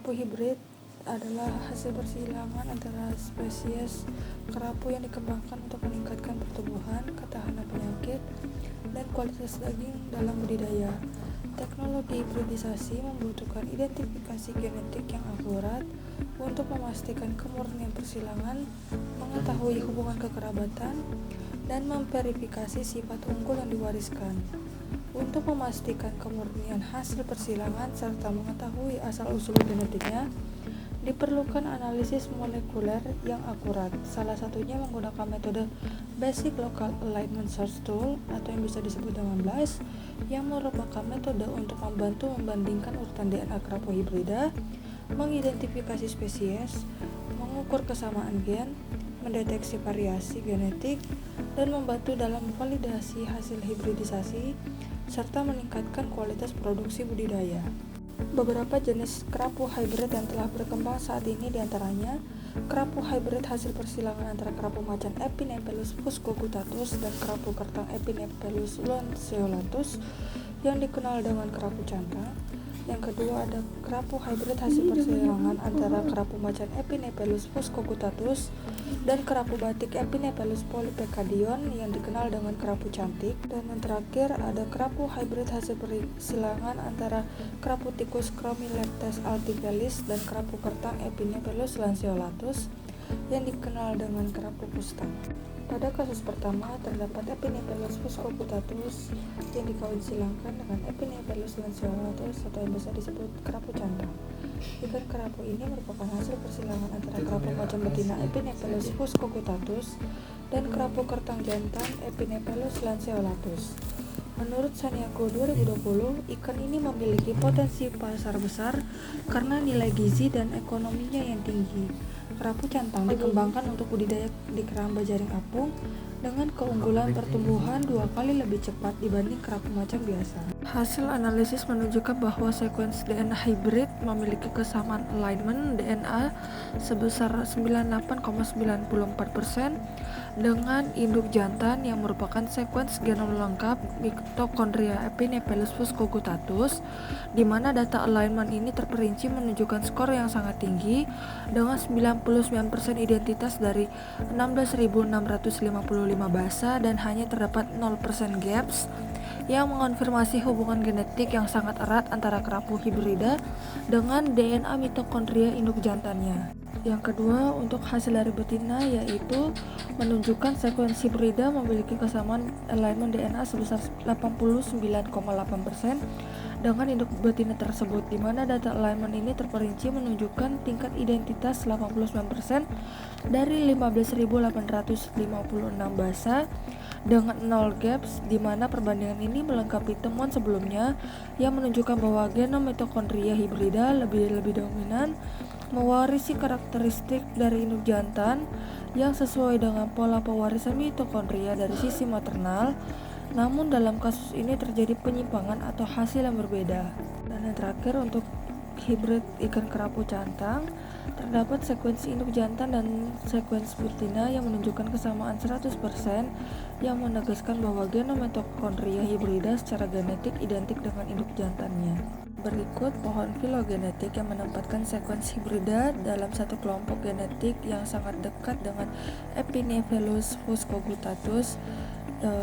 Kerapu hibrid adalah hasil persilangan antara spesies kerapu yang dikembangkan untuk meningkatkan pertumbuhan, ketahanan penyakit, dan kualitas daging dalam budidaya. Teknologi hibridisasi membutuhkan identifikasi genetik yang akurat untuk memastikan kemurnian persilangan, mengetahui hubungan kekerabatan, dan memverifikasi sifat unggul yang diwariskan. Untuk memastikan kemurnian hasil persilangan serta mengetahui asal-usul genetiknya, diperlukan analisis molekuler yang akurat. Salah satunya menggunakan metode Basic Local Alignment Search Tool atau yang bisa disebut dengan BLAST, yang merupakan metode untuk membantu membandingkan urutan DNA kerapu hibrida, mengidentifikasi spesies, mengukur kesamaan gen, mendeteksi variasi genetik, dan membantu dalam validasi hasil hibridisasi serta meningkatkan kualitas produksi budidaya. Beberapa jenis kerapu hybrid yang telah berkembang saat ini diantaranya kerapu hybrid hasil persilangan antara kerapu macan Epinephelus fuscoguttatus dan kerapu kertang Epinephelus lanceolatus yang dikenal dengan kerapu cantang. Yang kedua ada kerapu hybrid hasil persilangan antara kerapu macan Epinephelus fuscoguttatus dan kerapu batik Epinephelus polypecadion yang dikenal dengan kerapu cantik. Dan yang terakhir ada kerapu hybrid hasil persilangan antara kerapu tikus Chromileptes altifelis dan kerapu kertang Epinephelus lanceolatus yang dikenal dengan kerapu pustang. Pada kasus pertama terdapat Epinephelus fuscoguttatus yang dikawin silangkan dengan Epinephelus lanceolatus atau yang biasa disebut kerapu cantang. Ikan kerapu ini merupakan hasil persilangan antara kerapu macan betina Epinephelus fuscoguttatus dan kerapu kertang jantan Epinephelus lanceolatus. Menurut Sanyago 2020, ikan ini memiliki potensi pasar besar karena nilai gizi dan ekonominya yang tinggi. Kerapu cantang dikembangkan untuk budidaya di keramba jaring apung dengan keunggulan pertumbuhan 2 kali lebih cepat dibanding kerapu macan biasa. Hasil analisis menunjukkan bahwa sekuens DNA hybrid memiliki kesamaan alignment DNA sebesar 98,94% dengan induk jantan yang merupakan sekuens genom lengkap mitokondria Epinephelus fuscoguttatus, di mana data alignment ini terperinci menunjukkan skor yang sangat tinggi dengan 99% identitas dari 16.655 basa dan hanya terdapat 0% gaps yang mengonfirmasi hubungan genetik yang sangat erat antara kerapu hibrida dengan DNA mitokondria induk jantannya. Yang kedua, untuk hasil dari betina yaitu menunjukkan sekuens hibrida memiliki kesamaan alignment DNA sebesar 89,8% dengan induk betina tersebut, di mana data alignment ini terperinci menunjukkan tingkat identitas 89% dari 15.856 basa dengan 0 gaps, di mana perbandingan ini melengkapi temuan sebelumnya yang menunjukkan bahwa genom mitokondria hibrida lebih dominan mewarisi karakteristik dari induk jantan yang sesuai dengan pola pewarisan mitokondria dari sisi maternal. Namun dalam kasus ini terjadi penyimpangan atau hasil yang berbeda. Dan yang terakhir, untuk hibrid ikan kerapu cantang terdapat sekuensi induk jantan dan sekuensi betina yang menunjukkan kesamaan 100% yang menegaskan bahwa genom mitokondria hibrida secara genetik identik dengan induk jantannya. Berikut pohon filogenetik yang menempatkan sekuensi hibrida dalam satu kelompok genetik yang sangat dekat dengan Epinephelus fuscoguttatus,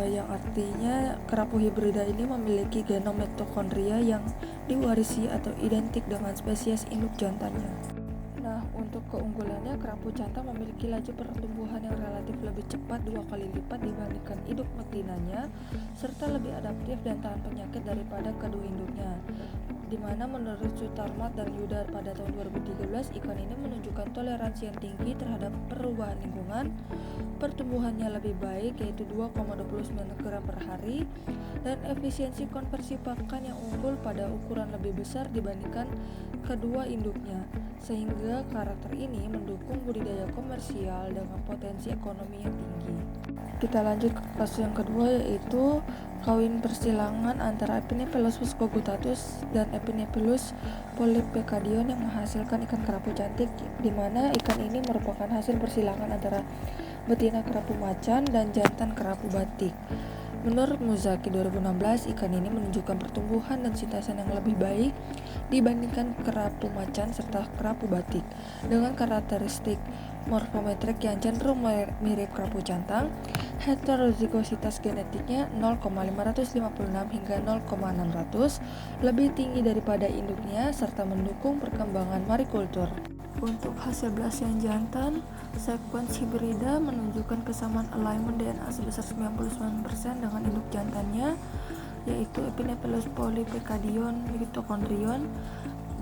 yang artinya kerapu hibrida ini memiliki genom mitokondria yang diwarisi atau identik dengan spesies induk jantannya. Nah, untuk keunggulannya, kerapu cantang memiliki laju pertumbuhan yang relatif lebih cepat 2 kali lipat dibandingkan induk betinanya, serta lebih adaptif dan tahan penyakit daripada kedua induknya. Di mana menurut Sutarmat dan Yuda pada tahun 2013, ikan ini menunjukkan toleransi yang tinggi terhadap perubahan lingkungan, pertumbuhannya lebih baik yaitu 2,29 gram per hari, dan efisiensi konversi pakan yang unggul pada ukuran lebih besar dibandingkan kedua induknya, sehingga karakter ini mendukung budidaya komersial dengan potensi ekonomi yang tinggi. Kita lanjut ke kasus yang kedua, yaitu kawin persilangan antara Epinephelus fuscoguttatus dan Epinephelus polypecadion yang menghasilkan ikan kerapu cantik, di mana ikan ini merupakan hasil persilangan antara betina kerapu macan dan jantan kerapu batik. Menurut Muzaki 2016, ikan ini menunjukkan pertumbuhan dan sintasan yang lebih baik dibandingkan kerapu macan serta kerapu batik, dengan karakteristik morfometrik yang cenderung mirip kerapu jantan. Heterozigositas genetiknya 0,556 hingga 0,600 lebih tinggi daripada induknya serta mendukung perkembangan marikultur. Untuk hasil belas yang jantan, sekuens hibrida menunjukkan kesamaan alignment DNA sebesar 99% dengan induk jantannya, yaitu Epinephelus polypecadion mitokondrion,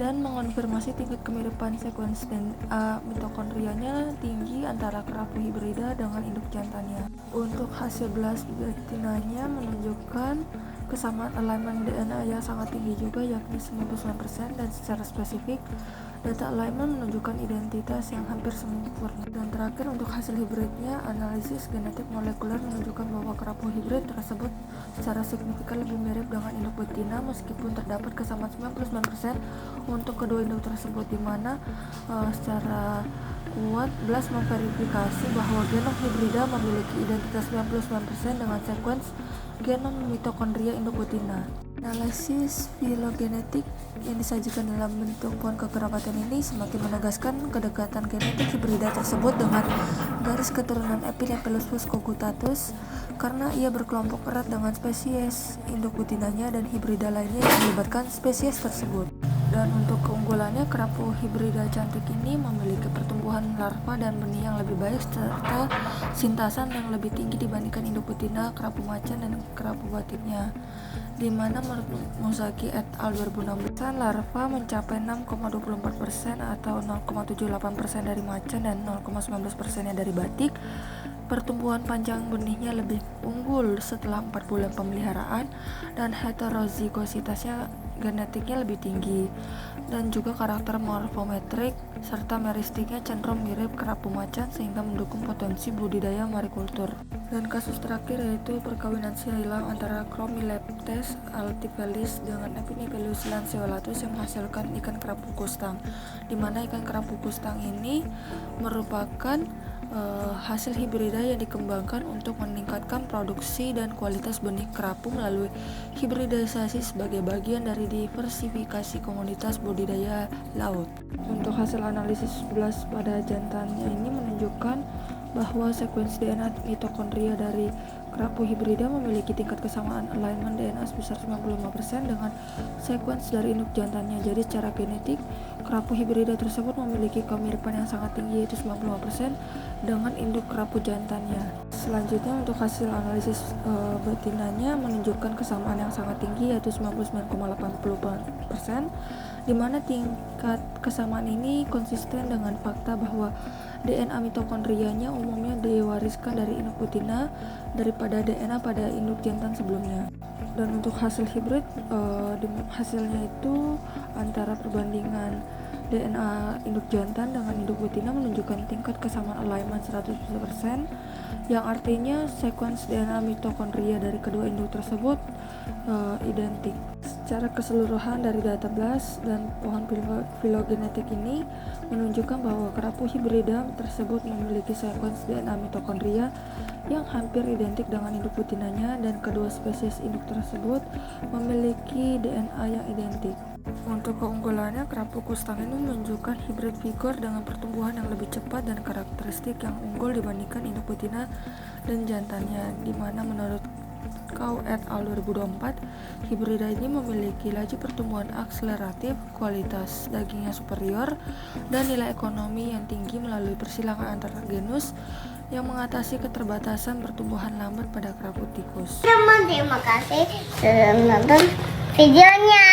dan mengonfirmasi tingkat kemiripan sekuens DNA mitokondrianya tinggi antara kerapu hibrida dengan induk jantannya. Untuk hasil belas betinanya menunjukkan kesamaan alignment DNA yang sangat tinggi juga, yakni 99%, dan secara spesifik data alignment menunjukkan identitas yang hampir sempurna. Dan terakhir, untuk hasil hibridnya, analisis genetik molekuler menunjukkan bahwa kerapu hibrid tersebut secara signifikan lebih mirip dengan induk betina meskipun terdapat kesamaan 99% untuk kedua induk tersebut, di mana secara kuat BLAS memverifikasi bahwa genom hibrida memiliki identitas 99% dengan sekuens genom mitokondria induk betina. Analisis filogenetik yang disajikan dalam bentuk pohon kekerabatan ini semakin menegaskan kedekatan genetik hibrida tersebut dengan garis keturunan Epinephelus cogitatus karena ia berkelompok erat dengan spesies induk betinanya dan hibrida lainnya yang melibatkan spesies tersebut. Dan untuk keunggulannya, kerapu hibrida cantik ini memiliki pertumbuhan larva dan benih yang lebih baik serta sintasan yang lebih tinggi dibandingkan induk betina, kerapu macan, dan kerapu batiknya, di mana menurut Muzaki et al. 2016, larva mencapai 6,24% atau 0,78% dari macan dan 0,19% dari batik. Pertumbuhan panjang benihnya lebih unggul setelah 4 bulan pemeliharaan, dan heterozigositasnya genetiknya lebih tinggi, dan juga karakter morfometrik serta meristiknya cenderung mirip kerapu macan sehingga mendukung potensi budidaya marikultur. Dan kasus terakhir yaitu perkawinan silang antara Chromileptes altivelis dengan Epinephelus lanceolatus yang menghasilkan ikan kerapu kustang, di mana ikan kerapu kustang ini merupakan hasil hibrida yang dikembangkan untuk meningkatkan produksi dan kualitas benih kerapu melalui hibridisasi sebagai bagian dari diversifikasi komunitas budidaya laut. Untuk hasil analisis belas pada jantannya ini menunjukkan bahwa sekuens DNA mitokondria dari kerapu hibrida memiliki tingkat kesamaan alignment DNA sebesar 95% dengan sekuens dari induk jantannya. Jadi secara genetik, kerapu hibrida tersebut memiliki kemiripan yang sangat tinggi, yaitu 95% dengan induk kerapu jantannya. Selanjutnya, untuk hasil analisis betinanya menunjukkan kesamaan yang sangat tinggi, yaitu 99,80%, di mana tingkat kesamaan ini konsisten dengan fakta bahwa DNA mitokondrianya umumnya diwariskan dari induk betina daripada DNA pada induk jantan sebelumnya. Dan untuk hasil hibrid, hasilnya itu antara perbandingan DNA induk jantan dengan induk betina menunjukkan tingkat kesamaan alignment 100%, yang artinya sekuens DNA mitokondria dari kedua induk tersebut identik. Secara keseluruhan dari data BLAS dan pohon filogenetik ini menunjukkan bahwa kerapu hibrida tersebut memiliki sekuens DNA mitokondria yang hampir identik dengan induk betinanya, dan kedua spesies induk tersebut memiliki DNA yang identik. Untuk keunggulannya, kerapu kustang ini menunjukkan hibrid vigor dengan pertumbuhan yang lebih cepat dan karakteristik yang unggul dibandingkan induk betina dan jantannya, di mana menurut Kau et al. 2024, hibrida ini memiliki laju pertumbuhan akseleratif, kualitas dagingnya superior, dan nilai ekonomi yang tinggi melalui persilangan antar genus yang mengatasi keterbatasan pertumbuhan lambat pada kerapu tikus. Teman, terima kasih sudah menonton videonya.